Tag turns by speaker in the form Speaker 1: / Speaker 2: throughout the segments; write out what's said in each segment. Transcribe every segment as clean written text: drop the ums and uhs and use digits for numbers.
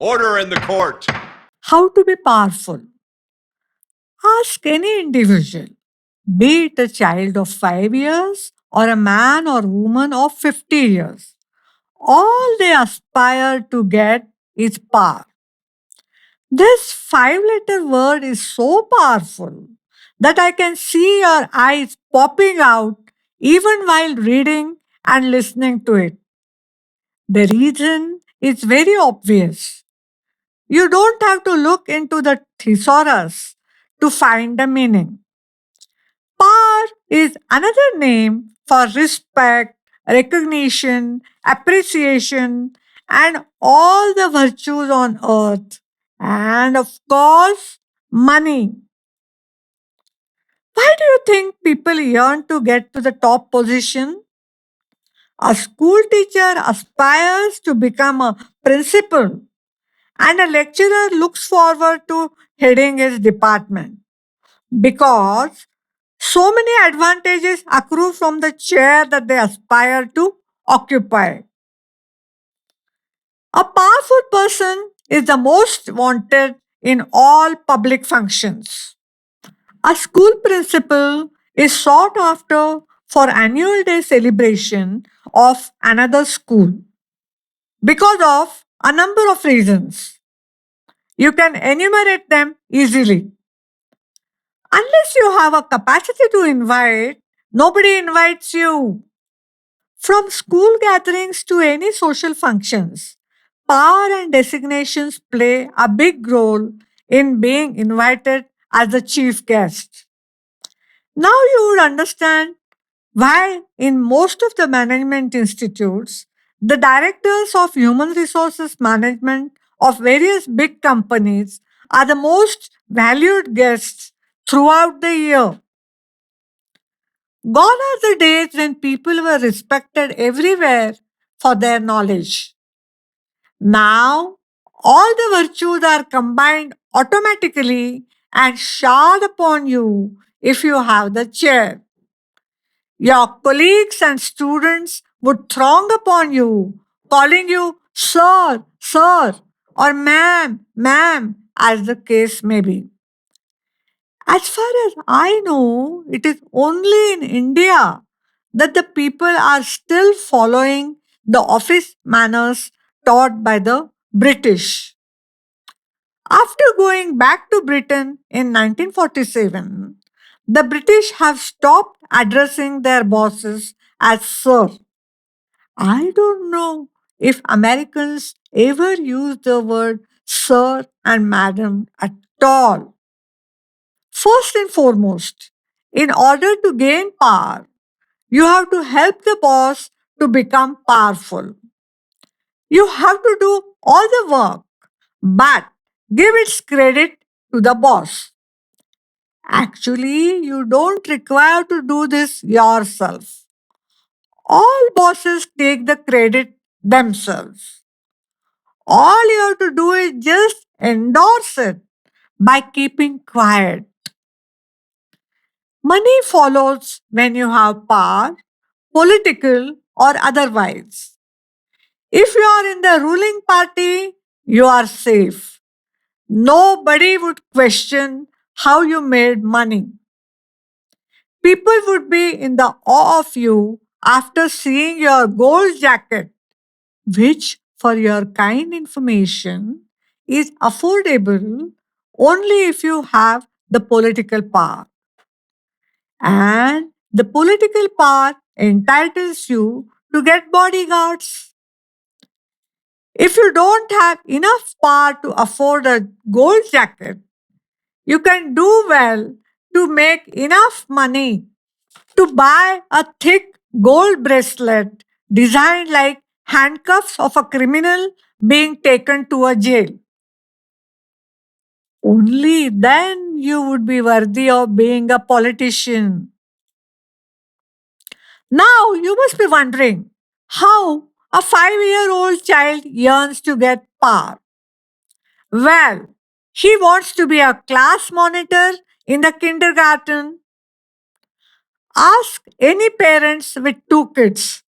Speaker 1: Order in the court.
Speaker 2: How to be powerful? Ask any individual, be it a child of 5 years or a man or woman of 50 years. All they aspire to get is power. This 5 letter word is so powerful that I can see your eyes popping out even while reading and listening to it. The reason is very obvious. You don't have to look into the thesaurus to find the meaning. Power is another name for respect, recognition, appreciation, and all the virtues on earth. And of course, money. Why do you think people yearn to get to the top position? A school teacher aspires to become a principal, and a lecturer looks forward to heading his department because so many advantages accrue from the chair that they aspire to occupy. A powerful person is the most wanted in all public functions. A school principal is sought after for annual day celebration of another school because of a number of reasons. You can enumerate them easily. Unless you have a capacity to invite, nobody invites you. From school gatherings to any social functions, power and designations play a big role in being invited as the chief guest. Now you would understand why, in most of the management institutes, the directors of human resources management of various big companies are the most valued guests throughout the year. Gone are the days when people were respected everywhere for their knowledge. Now, all the virtues are combined automatically and showered upon you if you have the chair. Your colleagues and students would throng upon you, calling you sir, sir, or ma'am, ma'am, as the case may be. As far as I know, it is only in India that the people are still following the office manners taught by the British. After going back to Britain in 1947, the British have stopped addressing their bosses as sir. I don't know if Americans ever use the word sir and madam at all. First and foremost, in order to gain power, you have to help the boss to become powerful. You have to do all the work, but give its credit to the boss. Actually, you don't require to do this yourself. All bosses take the credit themselves. All you have to do is just endorse it by keeping quiet. Money follows when you have power, political or otherwise. If you are in the ruling party, you are safe. Nobody would question how you made money. People would be in the awe of you after seeing your gold jacket, which, for your kind information, is affordable only if you have the political power. And the political power entitles you to get bodyguards. If you don't have enough power to afford a gold jacket, you can do well to make enough money to buy a thick gold bracelet designed like handcuffs of a criminal being taken to a jail. Only then you would be worthy of being a politician. Now you must be wondering how a 5-year-old child yearns to get power. Well, he wants to be a class monitor in the kindergarten. Ask any parents with two kids.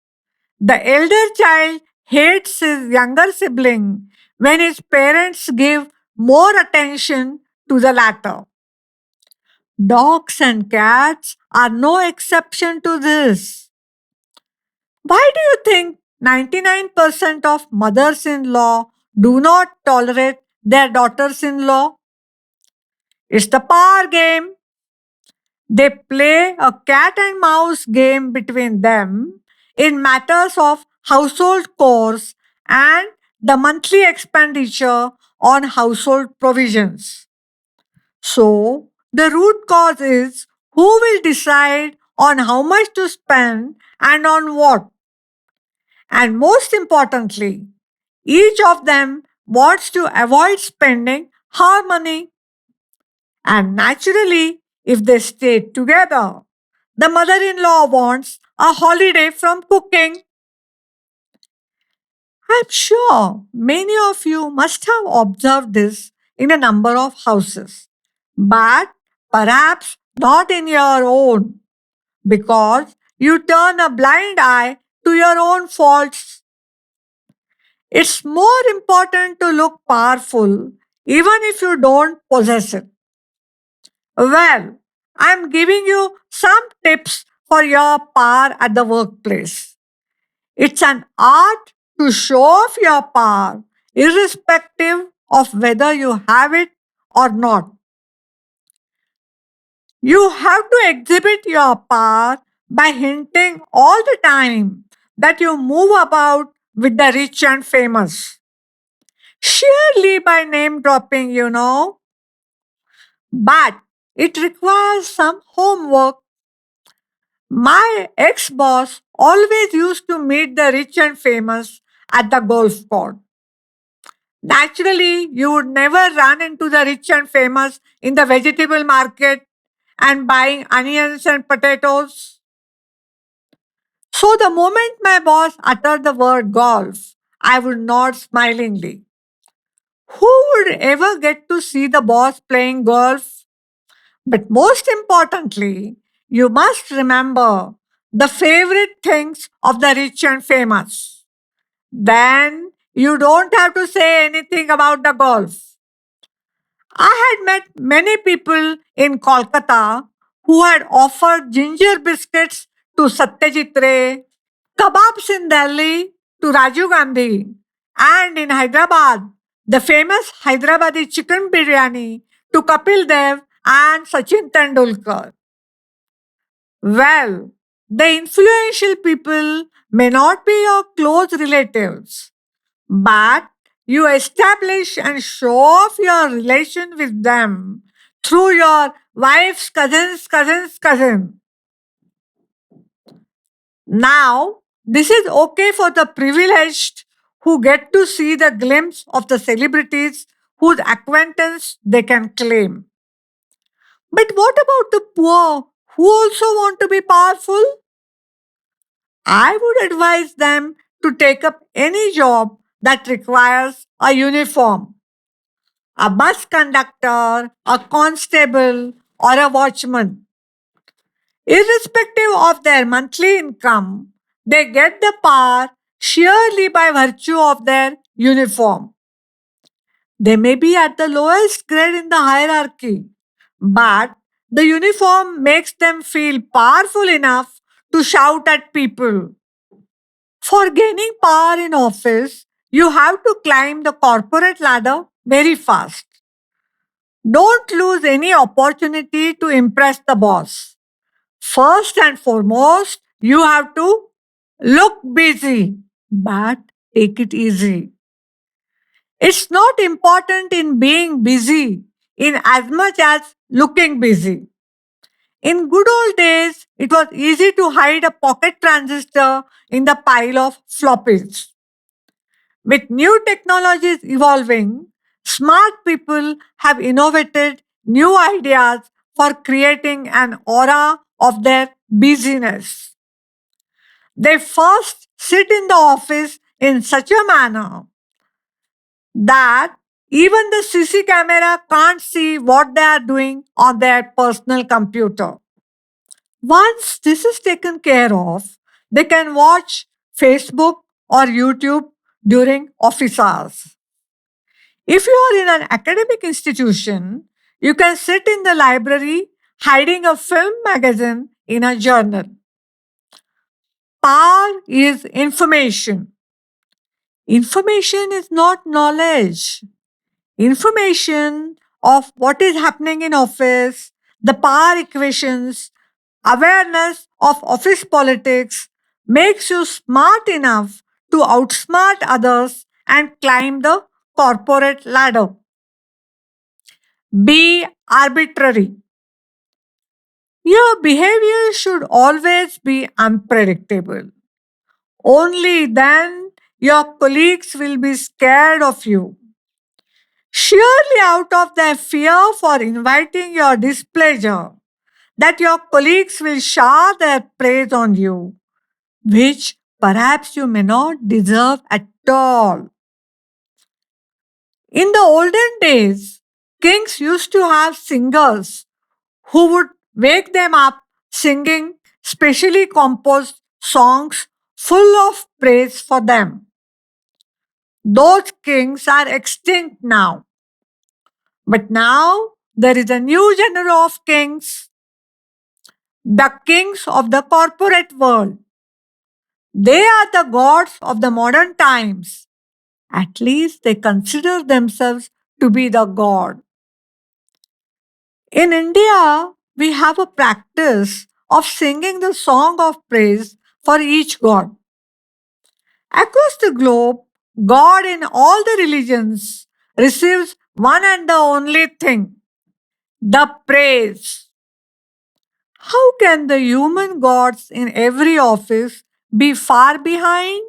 Speaker 2: The elder child hates his younger sibling when his parents give more attention to the latter. Dogs and cats are no exception to this. Why do you think 99% of mothers in law do not tolerate their daughters in law? It's the power game. They play a cat and mouse game between them in matters of household chores and the monthly expenditure on household provisions. So, the root cause is who will decide on how much to spend and on what. And most importantly, each of them wants to avoid spending her money. And naturally, if they stay together, the mother in law wants a holiday from cooking. I'm sure many of you must have observed this in a number of houses, but perhaps not in your own because you turn a blind eye to your own faults. It's more important to look powerful even if you don't possess it. Well, I'm giving you some tips for your power at the workplace. It's an art to show off your power, irrespective of whether you have it or not. You have to exhibit your power by hinting all the time that you move about with the rich and famous. Surely by name dropping, but it requires some homework. My ex boss always used to meet the rich and famous at the golf course. Naturally, you would never run into the rich and famous in the vegetable market and buying onions and potatoes. So, the moment my boss uttered the word golf, I would nod smilingly. Who would ever get to see the boss playing golf? But most importantly, you must remember the favorite things of the rich and famous. Then you don't have to say anything about the golf. I had met many people in Kolkata who had offered ginger biscuits to Satyajit Ray, kebabs in Delhi to Rajiv Gandhi, and in Hyderabad, the famous Hyderabadi chicken biryani to Kapil Dev and Sachin Tendulkar. Well, the influential people may not be your close relatives, but you establish and show off your relation with them through your wife's cousin. Now, this is okay for the privileged who get to see the glimpse of the celebrities whose acquaintance they can claim. But what about the poor who also want to be powerful? I would advise them to take up any job that requires a uniform. A bus conductor, a constable, or a watchman. Irrespective of their monthly income, they get the power sheerly by virtue of their uniform. They may be at the lowest grade in the hierarchy, but the uniform makes them feel powerful enough to shout at people. For gaining power in office, you have to climb the corporate ladder very fast. Don't lose any opportunity to impress the boss. First and foremost, you have to look busy, but take it easy. It's not important in being busy in as much as looking busy. In good old days, it was easy to hide a pocket transistor in the pile of floppies. With new technologies evolving, smart people have innovated new ideas for creating an aura of their busyness. They first sit in the office in such a manner that even the CC camera can't see what they are doing on their personal computer. Once this is taken care of, they can watch Facebook or YouTube during office hours. If you are in an academic institution, you can sit in the library hiding a film magazine in a journal. Power is information. Information is not knowledge. Information of what is happening in office, the power equations, awareness of office politics makes you smart enough to outsmart others and climb the corporate ladder. Be arbitrary. Your behavior should always be unpredictable. Only then your colleagues will be scared of you. Surely, out of their fear for inviting your displeasure, that your colleagues will shower their praise on you, which perhaps you may not deserve at all. In the olden days, kings used to have singers who would wake them up singing specially composed songs full of praise for them. Those kings are extinct now. But now there is a new genre of kings, the kings of the corporate world. They are the gods of the modern times. At least they consider themselves to be the god. In India, we have a practice of singing the song of praise for each god. Across the globe, God in all the religions receives one and the only thing, the praise. How can the human gods in every office be far behind?